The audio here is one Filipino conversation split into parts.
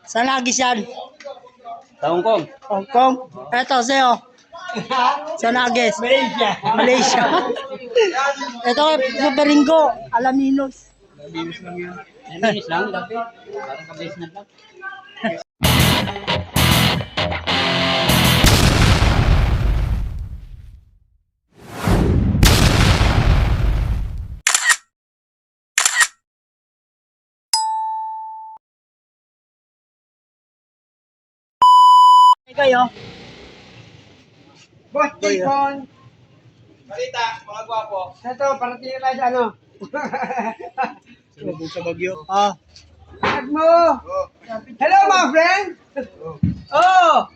Saan lagi yan? Sa Hong Kong. Hong Kong? Eto, sa'yo. Saan lagi? Malaysia. Malaysia. Ito, Beringo. Alaminos. Bilis lang yan. Minis lang, dati. Parang kabis na lang. Kayo. Boss Jason. Balita, mga gwapo. Ito, parating na tayo sa ano. Sumabog sa bagyo. Ah, At mo. Hello, my friend. Oh.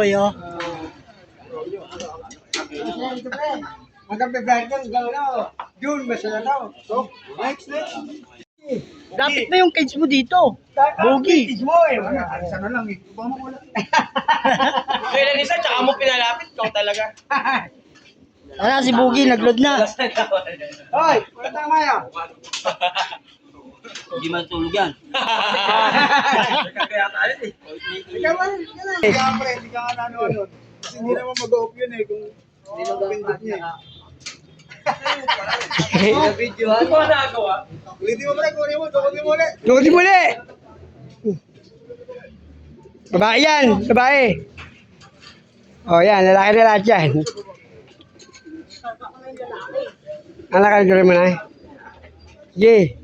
kayo. Hanggang February ka, hanggang ano. June, basta na daw. So, next. Dapat na yung cage mo dito. Bogi. Tis mo eh. Sana lang eh. Baka mo wala. Kaya lang isa, tsaka mo pinalapit. Ikaw talaga. Ano, si Bogi, nagload na. Hoy, wala tama yan. Hindi matulog yan. Kaya tayo eh. Ikaw ba? Hindi ka pre, hindi ka nga nanonood. Kasi hindi naman mag-off yun eh kung hindi mag-pindot niya eh. Video. Ano ba nagawa? Ulitin mo pre, kunin mo, tukutin mo ulit. Tukutin mo ulit! Babae yan, babae. O yan, lalaki na lahat yan. Anak ka na mo na eh. Sige.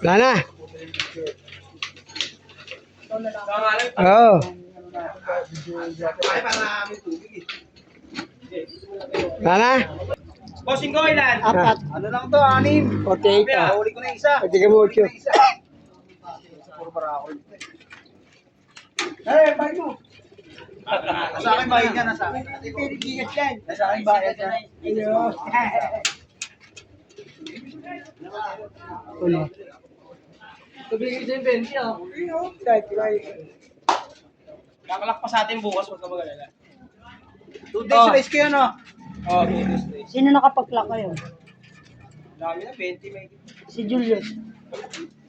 Wala na. Oo. Wala na. Bossing ko ilan? Apat. Ano lang to, 6. 48 ah. Huli ko na isa. Pwede ka mo 8. Puro para ako. Eh, bahay mo. Nasa akin bahay niya, nasa akin. Pinigigas yan. Nasa akin bahay niya. Ayun. Ulo. Tubigin sa 20 ah. Kakalak pa sa atin bukas, huwag ka mag-alala. 2 days race kayo, no? Oo, oh, Sino nakapagla kayo? dami na, 20 may. Si Julius.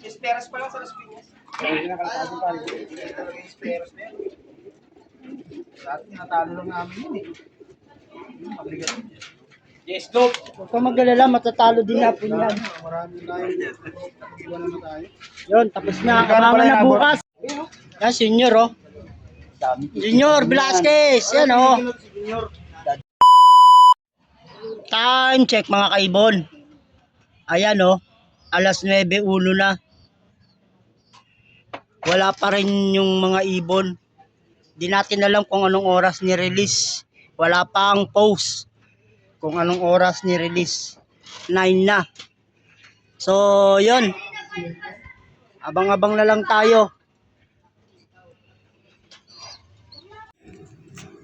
Esperas pa lang sa Las Piñas. Hindi na kalatasin pa. Hindi talaga yung speros na yan. Dati tinatalo lang namin yun eh. Mabigat yun. Yes, go! Huwag ka mag-alala, matatalo din na po yan. Marami tayo. Iwanan na tayo. Yun, tapos na. Abangan na bukas. Yan, senior oh. Junior Velasquez. Yan oh. Time check mga kaibon. Ayan oh. Alas 9:01 na. Wala pa rin yung mga ibon. Di natin alam kung anong oras ni-release. Wala pa ang post kung anong oras ni-release. 9 na. So, yun. Abang-abang na lang tayo.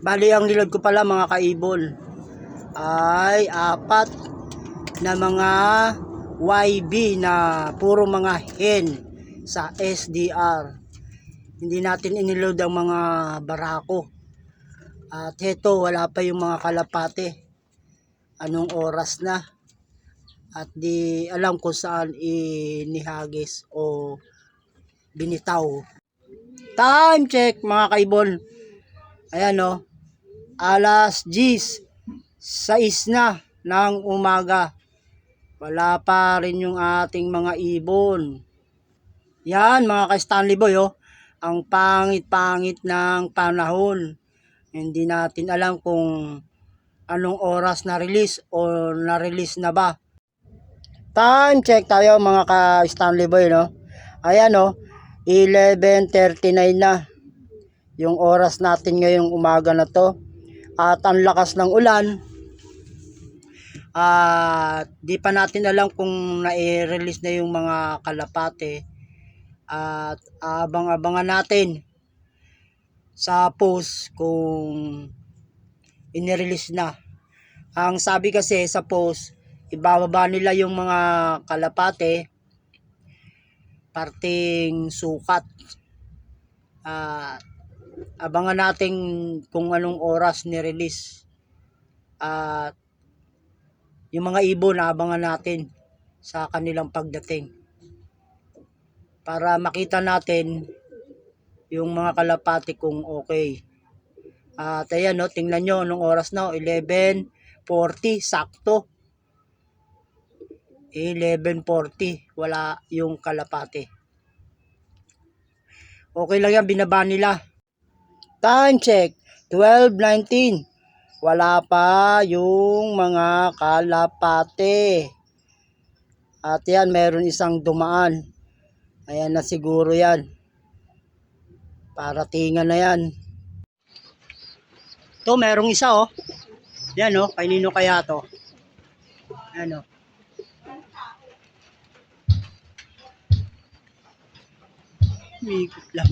Bali, ang nilod ko pala mga kaibon ay 4 na mga YB na puro mga hen sa SDR. Hindi natin iniload ang mga barako. At heto, wala pa yung mga kalapate. Anong oras na? At di alam kung saan inihagis o binitaw. Time check mga kaibon. Ayan o. Alas 10:06 na ng umaga. Wala pa rin yung ating mga ibon. Yan mga ka-Stanley Boy oh. Ang pangit-pangit ng panahon. Hindi natin alam kung anong oras na-release o na-release na ba. Time check tayo mga ka-Stanley Boy no. Ayan oh. 11:39 na. Yung oras natin ngayong umaga na to. At ang lakas ng ulan. Di pa natin alam kung na-release na yung mga kalapate. At abang-abangan natin sa post kung inirelease na. Ang sabi kasi sa post, ibababa nila yung mga kalapate parting sukat. Abangan natin kung anong oras ni-release. At yung mga ibon, abangan natin sa kanilang pagdating. Para makita natin yung mga kalapati kung okay. At ayan no, tingnan nyo nung oras na 11:40 sakto. 11:40 wala yung kalapati. Okay lang yan, binaba nila. Time check 12:19. Wala pa yung mga kalapati. At yan, meron isang dumaan. Ayan na siguro yan. Paratingan na yan. Ito, merong isa oh. Yan oh, kanino kaya to? Yan oh. Mikot lang.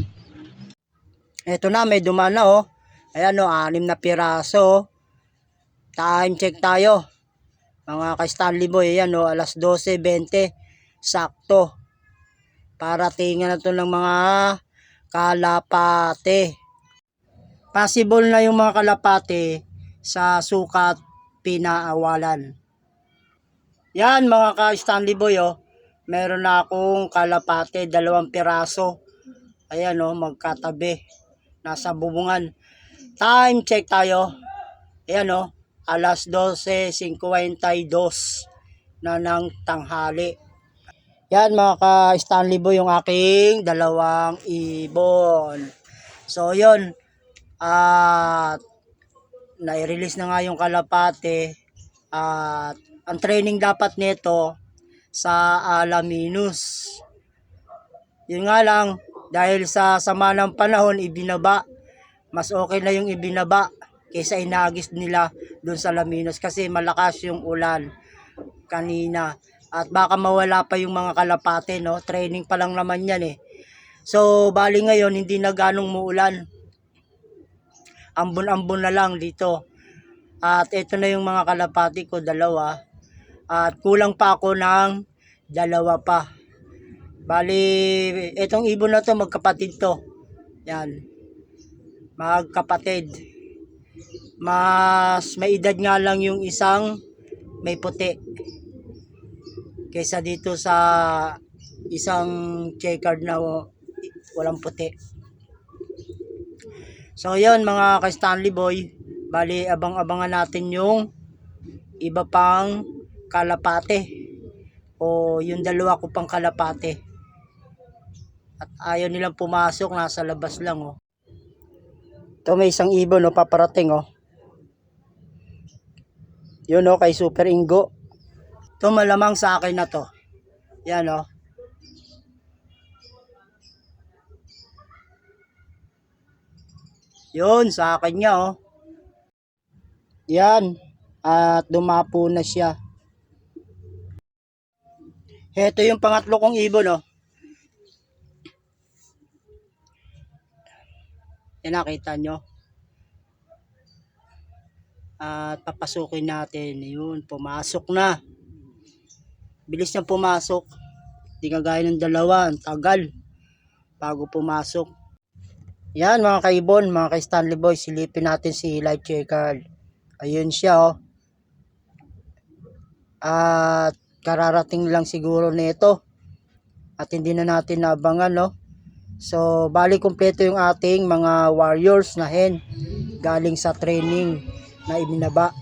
Ito na, may dumaan na oh. Ayan oh, 6 na piraso. Time check tayo. Mga ka-Stanley Boy, ayan oh, alas 12:20. Sakto. Paratingan na to ng mga kalapate. Possible na yung mga kalapate sa sukat pinaawalan. Yan mga ka-Stanley Boy oh. Meron na akong kalapate, 2 piraso. Ayan oh, magkatabi. Nasa bubungan. Time check tayo. Ayan oh, alas 12:52 na ng tanghali. Yan mga ka-Stanley Boy, yung aking 2 ibon. So yun, at nai-release na nga yung kalapate. At ang training dapat nito sa Alaminos. Yun nga lang, dahil sa sama ng panahon ibinaba. Mas okay na yung ibinaba kaysa inagis nila doon sa Alaminos kasi malakas yung ulan kanina. At baka mawala pa yung mga kalapate, no? Training pa lang naman yan eh. So, bali ngayon, hindi na ganong muulan. Ambon-ambon na lang dito. At ito na yung mga kalapate ko, 2. At kulang pa ako ng 2 pa. Bali, itong ibon na to, magkapatid to. Yan. Magkapatid. Mas may edad nga lang yung isang may puti. Kaysa dito sa isang checkered na walang puti. So yun mga ka-Stanley Boy, bali abang-abangan natin yung iba pang kalapate o yung 2 ko pang kalapate. At ayaw nilang pumasok, nasa labas lang oh. Ito may isang ibon oh, paparating oh. Yun oh, kay Super Ingo. Ito malamang sa akin na to. Yan oh. Yun, sa akin niya oh. Yan. At dumapo na siya. Ito yung pangatlo kong ibon oh. Yan, nakita nyo. At papasukin natin. Yun, pumasok na. Bilis niya pumasok. Hindi kagaya ng 2, ang tagal bago pumasok. Yan mga kaibon, mga ka-Stanley Boy, silipin natin si light checker. Ayun siya oh. At kararating lang siguro nito. At hindi na natin naabangan no. So bali kumpleto yung ating mga warriors na hen galing sa training na ibinaba.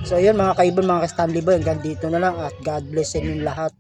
So yun mga kaibon, mga ka-Stanley Boy, hanggang dito na lang at God bless sa inyong lahat.